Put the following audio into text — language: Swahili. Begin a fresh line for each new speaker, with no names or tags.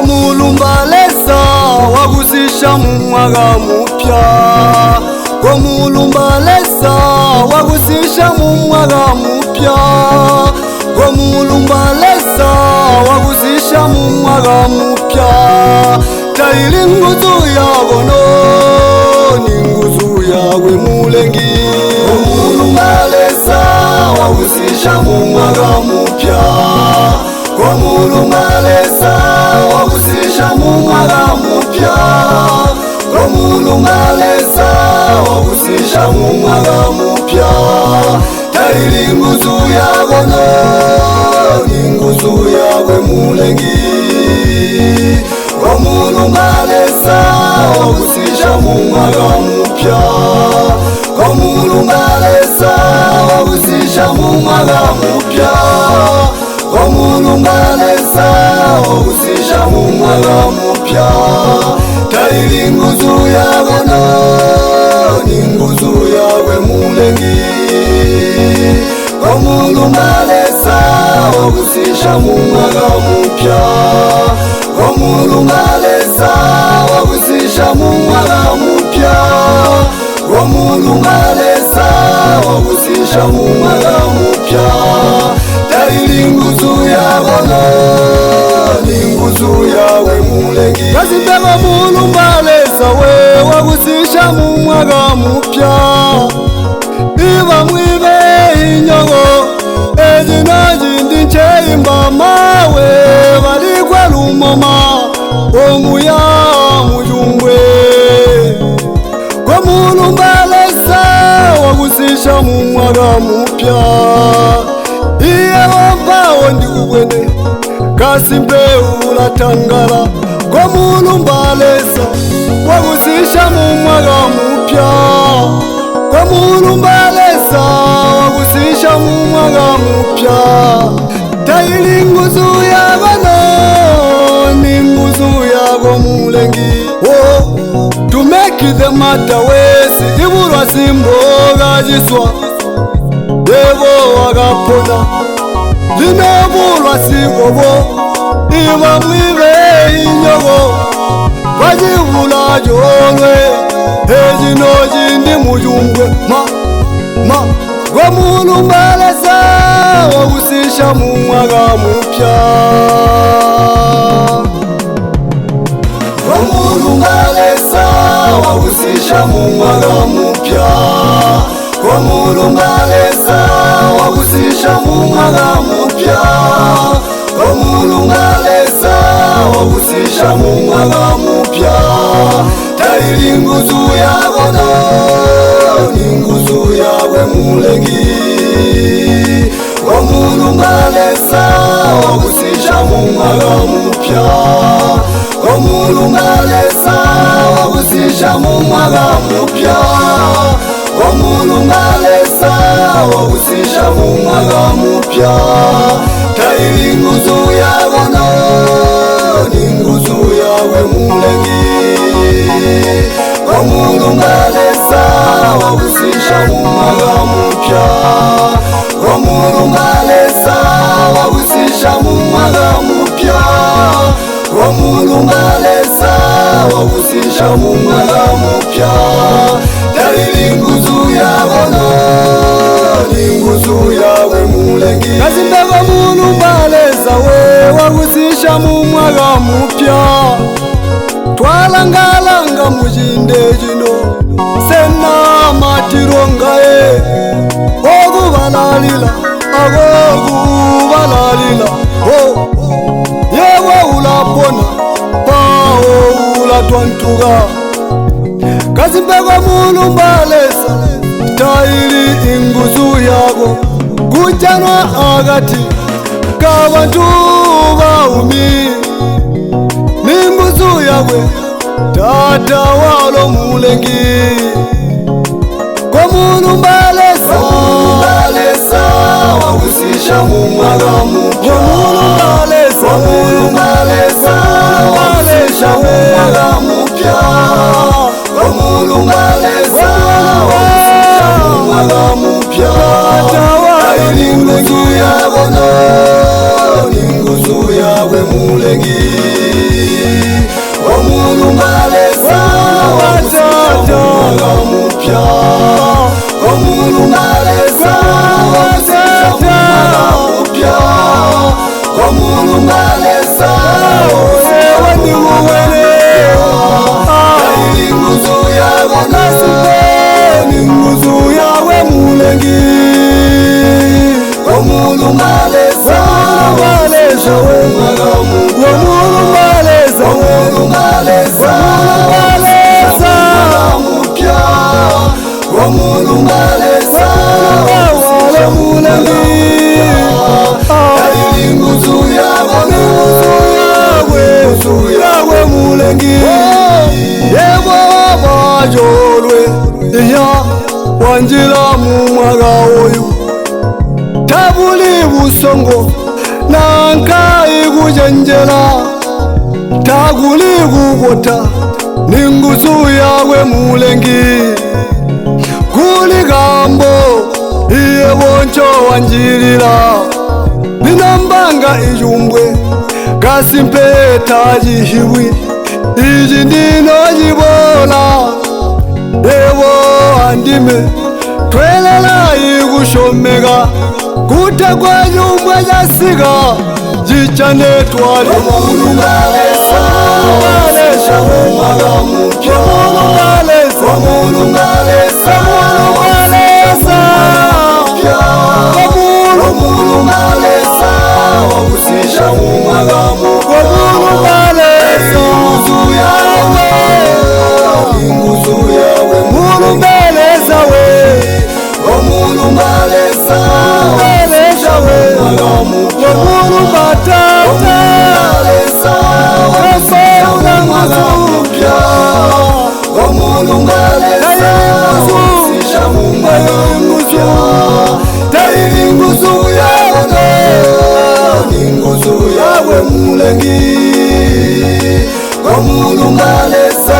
Komulumbalesa wagusisha mumwaga mupya. Komulumbalesa wagusisha mumwaga mupya. Komulumbalesa wagusisha mumwaga mupya. Taili nguzu yagono ni nguzu yawe mulengi. Komulumbalesa wagusisha mumwaga mupya. Komulumbalesa wagusisha mumwaga mupya. Komulumbalesa wagusisha mumwaga mupya. Taili nguzu yagono ni nguzu yawe mulengi. Komulumbalesa wagusisha mumwaga mupya. Komulumbalesa wagusisha mumwaga mupya. Komulumbalesa wagusisha mumwaga mupya. Taili nguzu yagono ni nguzu yawe mulengi. Komulumbalesa wagusisha mumwaga mupya. Komulumbalesa wagusisha mumwaga mupya. Komulumbalesa wagusisha mumwaga mupya. Taili nguzu yagono ni nguzu yawe mulengi. Kazimbe komulumbalesa we wagusisha mumwaga mupya. Iba mwibe inyogo ezina jindi ncheimba mawe balikwa lumoma omuya muyungwe. Komulumbalesa wagusisha mumwaga mupya. Iye wambawo ndikubwene kasimbe ulatangala. Komulumbalesa wagusisha mumwaga mupya. Komulumbalesa wagusisha mumwaga mupya. Taili nguzu yagono ni nguzu yago mulengi. To make the matter worse, ibulwa simboga jiswa devo wagapona. Linobulwa sigobo iba mwibe inyogo bajibula jolwe ezino jindi muyungwe. Komulumbalesa wagusisha mumwaga mupya. Komulumbalesa wagusisha mumwaga mupya. Komulumbalesa wagusisha mumwaga mupya. Komulumbalesa wagusisha mumwaga mupya. Taili nguzu yagono ni nguzu yawe mulengi. Komulumbalesa wagusisha mumwaga mupya. Komulumbalesa wagusisha mumwaga mupya. Komulumbalesa wagusisha mumwaga mupya. Taili nguzu yagono ni nguzu yawe mulengi. Komulumbalesa wagusisha mumwaga mupya. Komulumbalesa wagusisha mumwaga mupya. Komulumbalesa wagusisha mumwaga mupya. Taili nguzu yagono ni nguzu yawe mulengi. Kazimbe komulumbalesa we wagusisha mumwaga mupya. Twalangalanga mujinde jino sena matirongae. Ogubalalila agogubalalila. Yewe ulapona pao ulatwantuga. Kazimbe komulumbalesa taili inguzu yago kujanwa agati kabantu baumi. Ni nguzu yawe tata walo mulengi. Komulumbalesa wagusisha mumwaga mupya. Komulumbalesa wagusisha mumwaga mupya. Malesa mwaka mupya taili nguzu yawe ni nguzu yawe mulengi omulu Malesa mwaka mupya omulu Malesa mwaka mupya omulu Malesa ni muwele taili nguzu yawe ni nguzu yawe mulengi omulu Malesa we mwaka mupya omulu Malesa mwaka mupya omulu Malesa wale mulengi taili nguzu yawe mulengi yebo bajolwe iya wanjila mu mwaka oyu tabuli busongo nankai kujenjela taguli kukota ninguzu yawe mulengi kuli gambo iye boncho wanjilila ninambanga ijumbwe kasimpeta jihibwi iji ndino jibola ewo andime twelela igushomega kutegwa jumbwe jasiga jichane twali omulu Malesa mwaka mupya omulu Malesa omulu Malesa wakusisha mwaka mupya omulu Malesa nguzu yawe omulu Malesa we omulu Malesa mwaka mupya omulu Matata mwaka mupya omulu Malesa wakusisha mwaka mupya taili nguzu yawe ni nguzu yawe mulengi omulu Malesa